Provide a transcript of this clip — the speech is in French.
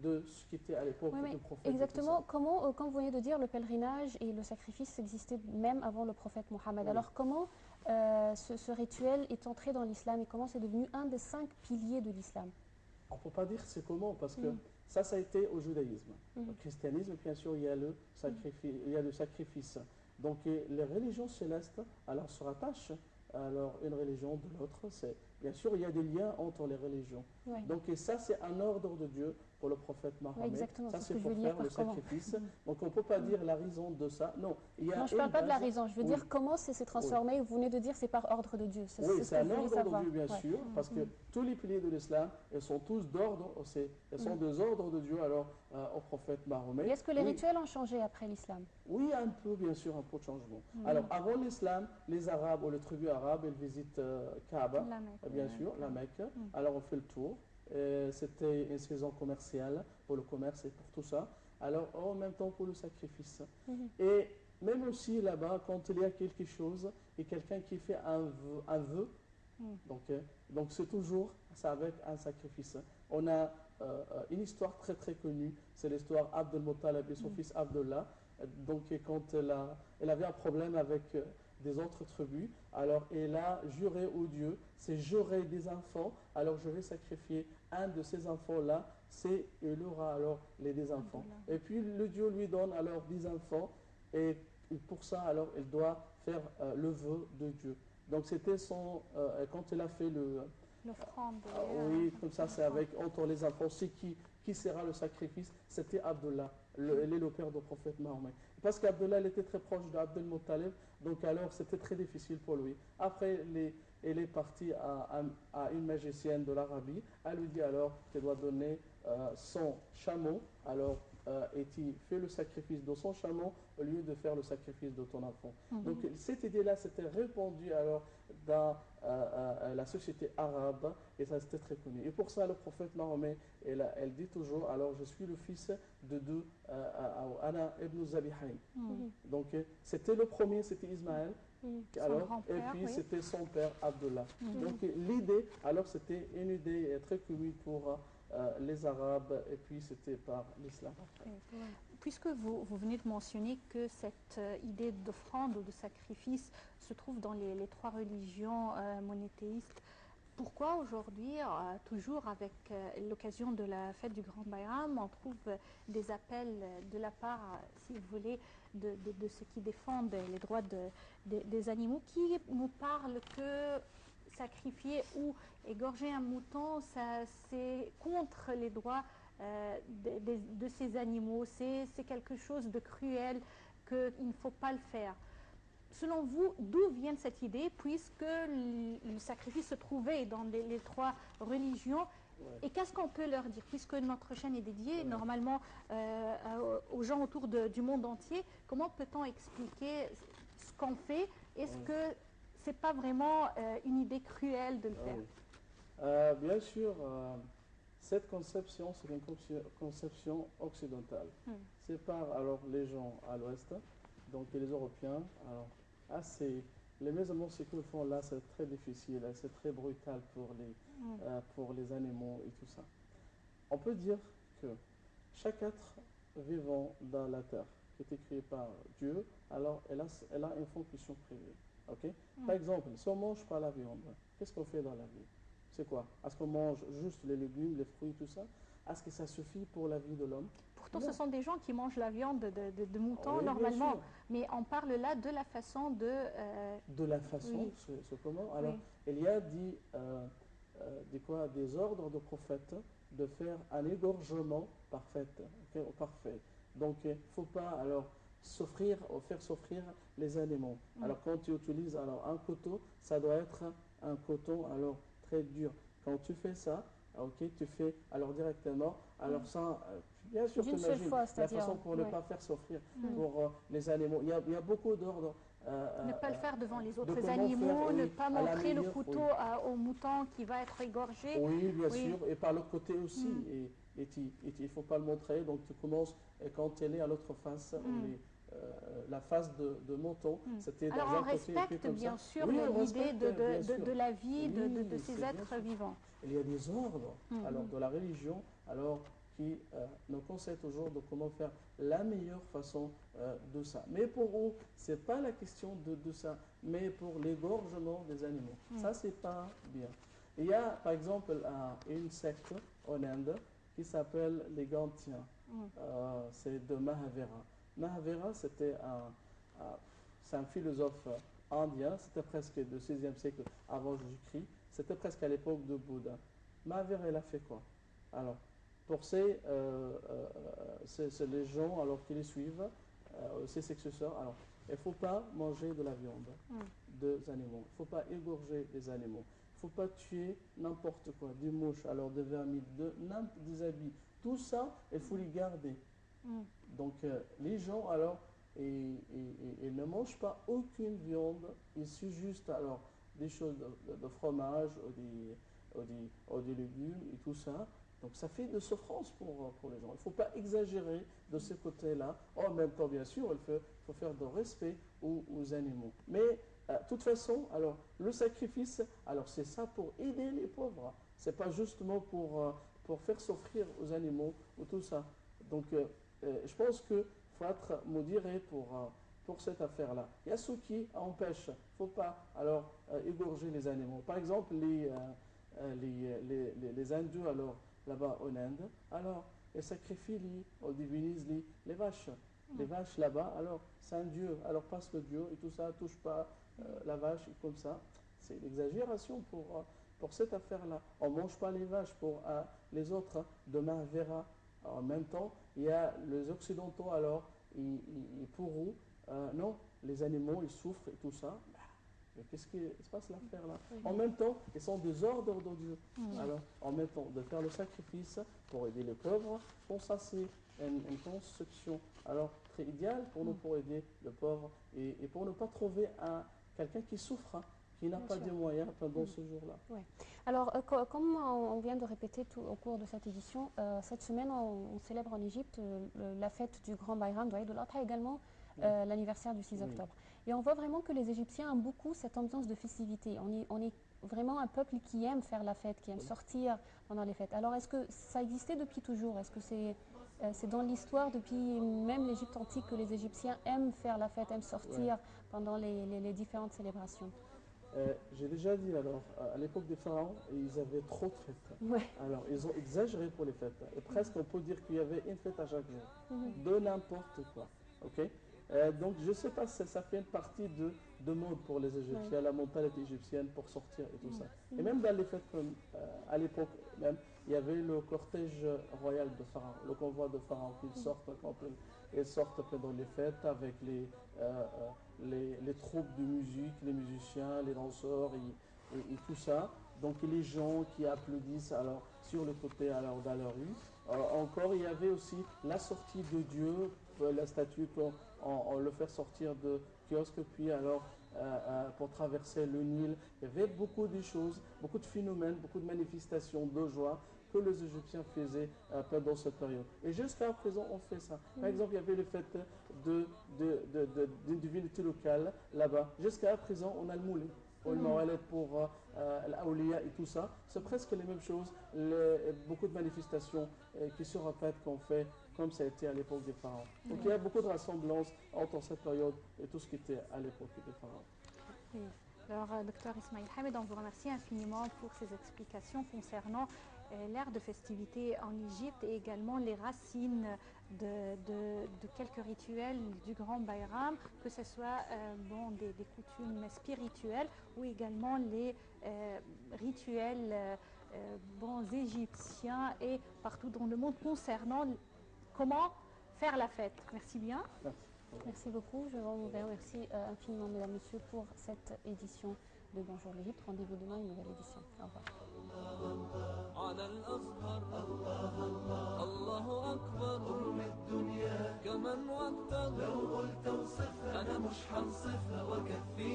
de ce qui était à l'époque Oui, du mais prophète. exactement, comment, quand vous venez de dire le pèlerinage et le sacrifice existaient même avant le prophète Mohammed, Oui. alors comment ce rituel est entré dans l'islam et comment c'est devenu un des 5 piliers de l'islam? On ne peut pas dire c'est comment, parce que Mhm. ça a été au judaïsme. Au Mhm. christianisme, bien sûr, il y a le sacrifice. Il y a le sacrifice. Donc, les religions célestes, alors, se rattachent à une religion de l'autre. Bien sûr, il y a des liens entre les religions. Oui. Donc, et ça, c'est un ordre de Dieu pour le prophète Oui, Mahomet. exactement, Ça, c'est ce c'est que je pour veux dire faire le par comment. sacrifice. Donc, on ne peut pas dire la raison de ça. Non, il y Non, a je ne une parle pas de la base. raison, je veux Oui, dire comment c'est s'est oui. transformé. Vous venez de dire c'est par ordre de Dieu, Oui, c'est ce c'est que un je voulais ordre de savoir. Dieu, bien Ouais. sûr, parce que tous les piliers de l'islam, ils sont tous d'ordre, ils sont des ordres de Dieu alors au prophète Et Mahomet. est-ce que les Oui, rituels ont changé après l'islam? oui, un peu, bien sûr, un peu de changement. Alors, avant l'islam, les Arabes ou les tribus arabes, ils visitent Kaaba, La Mecque, bien oui, sûr, la Kaaba. Mecque. Alors, on fait le tour. C'était une saison commerciale pour le commerce et pour tout ça. Alors, en même temps pour le sacrifice. Et même aussi là-bas, quand il y a quelque chose et quelqu'un qui fait un vœu, donc c'est toujours ça avec un sacrifice. On a une histoire très très connue, c'est l'histoire Abdel Muttalib et son fils Abdullah. Donc quand elle avait un problème avec des autres tribus, alors elle a juré au Dieu, c'est j'aurai des enfants, alors je vais sacrifier un de ces enfants-là, il aura alors les des enfants. Et puis le Dieu lui donne alors 10 enfants, et pour ça alors il doit faire le vœu de Dieu. Donc c'était quand il a fait L'offrande. oui, comme ça c'est avec entre les enfants, c'est qui sera le sacrifice, c'était Abdullah, il est le père du prophète Mahomet. Parce qu'Abdullah il était très proche d'Abdel Muttalib, donc alors c'était très difficile pour lui. Après, il est parti à une magicienne de l'Arabie, elle lui dit alors qu'il doit donner son chameau, alors et tu fais le sacrifice de son chameau au lieu de faire le sacrifice de ton enfant. Donc cette idée-là s'était répandue alors dans la société arabe et ça c'était très connu. Et pour ça le prophète Mahomet, elle dit toujours alors je suis le fils de deux Ana ibn Zabihain. Donc c'était le premier, c'était Ismaël. Alors, et puis oui. c'était son père Abdullah. Donc l'idée, alors c'était une idée très connue pour les Arabes et puis c'était par l'islam. Puisque vous venez de mentionner que cette idée d'offrande ou de sacrifice se trouve dans les trois religions monothéistes, pourquoi aujourd'hui, toujours avec l'occasion de la fête du Grand Bayram, on trouve des appels de la part, si vous voulez, de ceux qui défendent les droits des animaux, qui nous parlent que sacrifier ou égorger un mouton, c'est contre les droits de ces animaux, c'est quelque chose de cruel, qu'il ne faut pas le faire. Selon vous, d'où vient cette idée, puisque le sacrifice se trouvait dans les trois religions? Et qu'est-ce qu'on peut leur dire, puisque notre chaîne est dédiée normalement aux gens autour du monde entier? Comment peut-on expliquer ce qu'on fait? Est-ce que c'est pas vraiment une idée cruelle de le faire? Bien sûr, cette conception, c'est une conception occidentale. C'est par alors les gens à l'ouest, donc les Européens, alors les musulmans, ce qu'ils font là, c'est très difficile, c'est très brutal pour les animaux et tout ça. On peut dire que chaque être vivant dans la terre, qui est créé par Dieu, alors elle a une fonction privée. Ok. Par exemple, si on ne mange pas la viande, qu'est-ce qu'on fait dans la vie? C'est quoi? Est-ce qu'on mange juste les légumes, les fruits, tout ça? Est-ce que ça suffit pour la vie de l'homme? Pourtant, ce sont des gens qui mangent la viande de mouton Oui, normalement. Mais on parle là de la façon de... de la façon, oui. c'est comment? Alors, Oui. il y a des ordres de prophètes de faire un égorgement parfait. Parfait. Donc, il ne faut pas alors faire souffrir les animaux. Alors, quand tu utilises alors, un couteau, ça doit être un coton alors très dur. Quand tu fais ça, ok, tu fais alors directement, alors sans, bien sûr, D'une seule t'imagines fois, la c'est-à-dire. façon pour ne pas faire souffrir pour les animaux. Il y a beaucoup d'ordres. Ne pas le faire devant les de autres comment animaux, faire, ne oui, pas à la montrer le meilleure, couteau oui. au mouton qui va être égorgé. Oui, bien Oui. sûr, et par l'autre côté aussi. Et il ne faut pas le montrer, donc tu commences, et quand elle est à l'autre face, la face de mouton, c'était dans Alors un on côté et puis respecte comme bien ça. sûr Oui, on l'idée respecte, bien sûr. de la vie Oui, de ces c'est bien êtres sûr. vivants. Il y a des ordres alors de la religion alors qui nous conseillent toujours de comment faire la meilleure façon de ça. Mais pour eux, ce n'est pas la question de ça, mais pour l'égorgement des animaux. Ça, c'est pas bien. Il y a, par exemple, une secte en Inde qui s'appelle les Gantiens. C'est de Mahavira. Mahavira, c'est un philosophe indien, c'était presque du 6e siècle avant Jésus-Christ, c'était presque à l'époque de Bouddha. Mahavira, il a fait quoi? Alors, pour les gens alors, qui les suivent, ses successeurs, alors, il ne faut pas manger de la viande des animaux, il ne faut pas égorger des animaux, il ne faut pas tuer n'importe quoi, des mouches, alors des vermines, des habits, tout ça, il faut les garder. Donc, les gens, alors, ils ne mangent pas aucune viande, ils suivent juste alors des choses de fromage ou des légumes et tout ça. Donc ça fait de souffrance pour les gens. Il ne faut pas exagérer de ce côté-là. En même temps, bien sûr, il faut faire de respect aux animaux. Mais de toute façon, alors le sacrifice, alors c'est ça pour aider les pauvres. C'est pas justement pour faire souffrir aux animaux ou tout ça. Donc je pense qu'il faut être modéré pour cette affaire-là. Il y a ceux qui empêchent. Il ne faut pas alors égorger les animaux. Par exemple, les hindous, alors là-bas en Inde, alors ils sacrifient, on divinise les vaches. Les vaches là-bas, alors c'est un dieu, alors passe le dieu et tout ça, touche pas la vache et comme ça. C'est l'exagération pour cette affaire-là. On ne mange pas les vaches pour les autres de Mahavira. En même temps, il y a les Occidentaux, alors, pour eux, non, les animaux, ils souffrent et tout ça. Mais qu'est-ce qui se passe l'affaire là? En même temps, ils sont des ordres de Dieu. Alors, en même temps, de faire le sacrifice pour aider les pauvres, pour ça, c'est une construction alors très idéale pour nous, pour aider le pauvre et pour ne pas trouver quelqu'un qui souffre, qui n'a pas de moyens pendant ce jour-là. Ouais. Alors, comme on vient de répéter tout au cours de cette édition, cette semaine, on célèbre en Égypte la fête du Grand Bayram, d'Aïd al-Adha également, l'anniversaire du 6 octobre. Et on voit vraiment que les Égyptiens aiment beaucoup cette ambiance de festivité. On est vraiment un peuple qui aime faire la fête, qui aime sortir pendant les fêtes. Alors, est-ce que ça existait depuis toujours? Est-ce que c'est dans l'histoire, depuis même l'Égypte antique, que les Égyptiens aiment faire la fête, aiment sortir pendant les différentes célébrations? J'ai déjà dit, alors, à l'époque des pharaons, ils avaient trop de fêtes. Ouais. Alors, ils ont exagéré pour les fêtes. Et presque, on peut dire qu'il y avait une fête à chaque jour. De n'importe quoi. OK? Donc, je ne sais pas si ça fait une partie de mode pour les Égyptiens, la mentalité égyptienne pour sortir et tout ça. Et même dans les fêtes, comme à l'époque même, il y avait le cortège royal de Pharaon, le convoi de Pharaon, qui sortent quand ils sortent pendant les fêtes avec les troupes de musique, les musiciens, les danseurs et tout ça. Donc les gens qui applaudissent alors sur le côté alors dans la rue. Encore, il y avait aussi la sortie de Dieu, la statue on le fait sortir de kiosque, puis alors pour traverser le Nil. Il y avait beaucoup de choses, beaucoup de phénomènes, beaucoup de manifestations de joie que les Égyptiens faisaient pendant cette période. Et jusqu'à présent, on fait ça. Par exemple, il y avait les fêtes d'une divinité locale là-bas. Jusqu'à présent, on a le moulin. Pour le Mawalid, pour l'Aouliya et tout ça. C'est presque les mêmes choses. Beaucoup de manifestations qui se répètent qu'on fait comme ça a été à l'époque des pharaons. Donc il y a beaucoup de ressemblances entre cette période et tout ce qui était à l'époque des pharaons. Oui. Alors, docteur Ismail Hamed, on vous remercie infiniment pour ces explications concernant l'ère de festivité en Égypte et également les racines de quelques rituels du Grand Bayram, que ce soit des coutumes spirituelles ou également les rituels égyptiens et partout dans le monde concernant comment faire la fête. Merci bien. Merci. Merci beaucoup. Je vous remercie infiniment, mesdames, messieurs, pour cette édition de Bonjour l'Égypte. Rendez-vous demain, une nouvelle édition. Au revoir. على الأزهر الله أكبر الدنيا كمن واتر لو قلت وصفها أنا مش حنصفها وكفيها